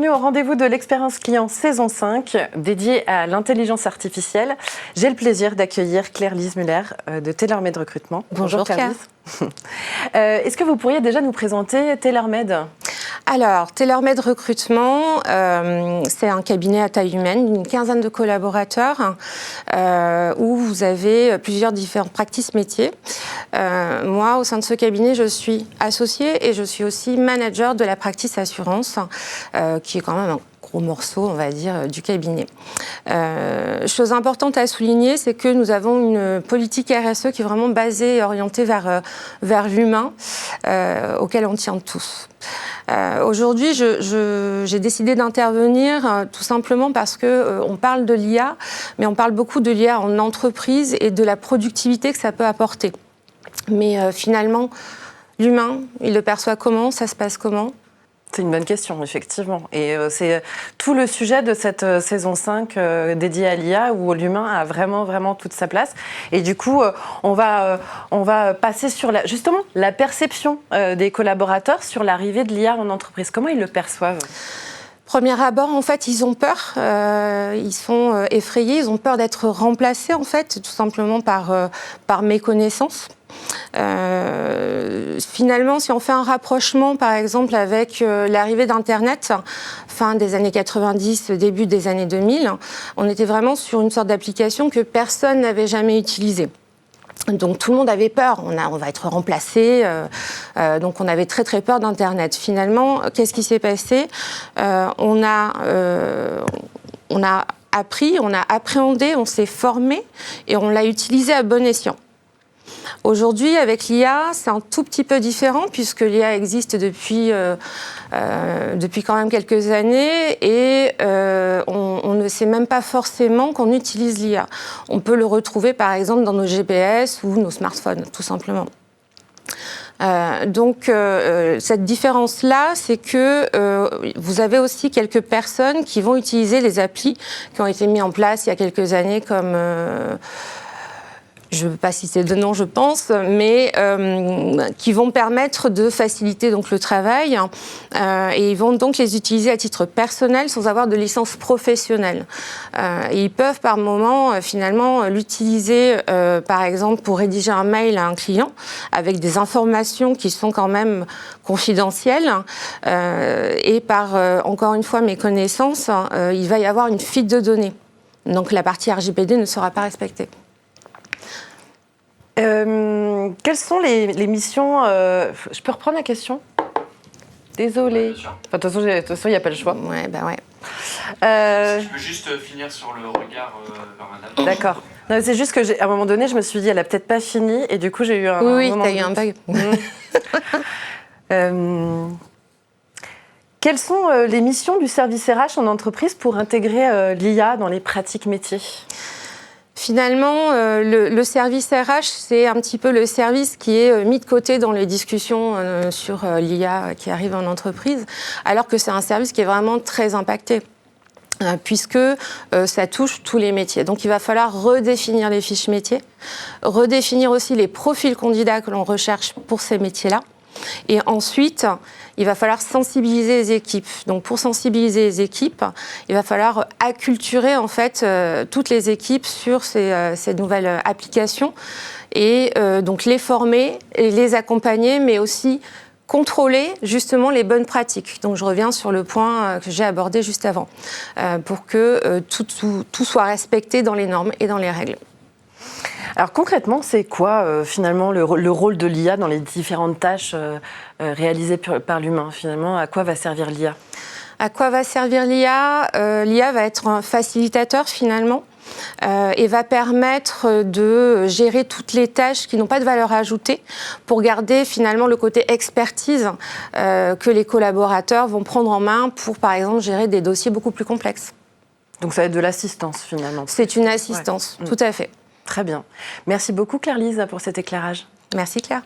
bienvenue au rendez-vous de l'expérience client saison 5 dédié à l'intelligence artificielle. J'ai le plaisir d'accueillir Claire-Lise Muller de TaylorMade Recrutement. Bonjour Claire-Lise. Est-ce que vous pourriez déjà nous présenter TaylorMade ? Alors, TaylorMade Recrutement, c'est un cabinet à taille humaine, d'une quinzaine de collaborateurs, où vous avez plusieurs différents practices métiers. Moi, au sein de ce cabinet, je suis associée et je suis aussi manager de la practice assurance, qui est quand même un gros morceau, on va dire, du cabinet. Chose importante à souligner, c'est que nous avons une politique RSE qui est vraiment basée et orientée vers l'humain, auquel on tient tous. Aujourd'hui, j'ai décidé d'intervenir tout simplement parce qu'on parle de l'IA, mais on parle beaucoup de l'IA en entreprise et de la productivité que ça peut apporter. Mais finalement, l'humain, il le perçoit comment ? Ça se passe comment ? C'est une bonne question, effectivement. Et c'est tout le sujet de cette saison 5 dédiée à l'IA où l'humain a vraiment toute sa place. Et du coup, on va passer sur justement la perception des collaborateurs sur l'arrivée de l'IA en entreprise. Comment ils le perçoivent ? Premier abord, en fait, ils ont peur, ils sont effrayés, ils ont peur d'être remplacés, en fait, tout simplement par méconnaissance. Finalement, si on fait un rapprochement, par exemple, avec l'arrivée d'Internet, fin des années 90, début des années 2000, on était vraiment sur une sorte d'application que personne n'avait jamais utilisée. Donc tout le monde avait peur, on va être remplacé, donc on avait très peur d'Internet. Finalement, qu'est-ce qui s'est passé ? On a appris, on a appréhendé, on s'est formé et on l'a utilisé à bon escient. Aujourd'hui, avec l'IA, c'est un tout petit peu différent puisque l'IA existe depuis quand même quelques années et on ne sait même pas forcément qu'on utilise l'IA. On peut le retrouver par exemple dans nos GPS ou nos smartphones, tout simplement. Donc cette différence-là, c'est que vous avez aussi quelques personnes qui vont utiliser les applis qui ont été mises en place il y a quelques années comme... je ne veux pas citer de nom, je pense, mais qui vont permettre de faciliter donc, le travail et ils vont donc les utiliser à titre personnel sans avoir de licence professionnelle. Et ils peuvent par moment finalement l'utiliser par exemple pour rédiger un mail à un client avec des informations qui sont quand même confidentielles et par encore une fois mes connaissances, il va y avoir une fuite de données. Donc la partie RGPD ne sera pas respectée. Quelles sont les missions Je peux reprendre la question ? Désolée. Enfin, de toute façon, il n'y a pas le choix. Ouais, bah ouais. Si tu peux juste finir sur le regard vers madame. D'accord. Non, c'est juste qu'à un moment donné, je me suis dit, elle n'a peut-être pas fini, et du coup, j'ai eu un moment... Oui, tu as eu un bug. Quelles sont les missions du service RH en entreprise pour intégrer l'IA dans les pratiques métiers ? Finalement, le service RH, c'est un petit peu le service qui est mis de côté dans les discussions sur l'IA qui arrive en entreprise, alors que c'est un service qui est vraiment très impacté, puisque ça touche tous les métiers. Donc il va falloir redéfinir les fiches métiers, redéfinir aussi les profils candidats que l'on recherche pour ces métiers-là. Et ensuite, il va falloir sensibiliser les équipes. Donc, pour sensibiliser les équipes, il va falloir acculturer en fait toutes les équipes sur ces nouvelles applications et donc les former et les accompagner, mais aussi contrôler justement les bonnes pratiques. Donc, je reviens sur le point que j'ai abordé juste avant, pour que tout soit respecté dans les normes et dans les règles. Alors concrètement, c'est quoi finalement le rôle de l'IA dans les différentes tâches réalisées par l'humain ? Finalement, à quoi va servir l'IA ? À quoi va servir l'IA ? L'IA va être un facilitateur finalement et va permettre de gérer toutes les tâches qui n'ont pas de valeur ajoutée pour garder finalement le côté expertise que les collaborateurs vont prendre en main pour par exemple gérer des dossiers beaucoup plus complexes. Donc ça va être de l'assistance finalement. C'est une assistance, ouais. Tout à fait. Très bien. Merci beaucoup Claire-Lise pour cet éclairage. Merci Claire.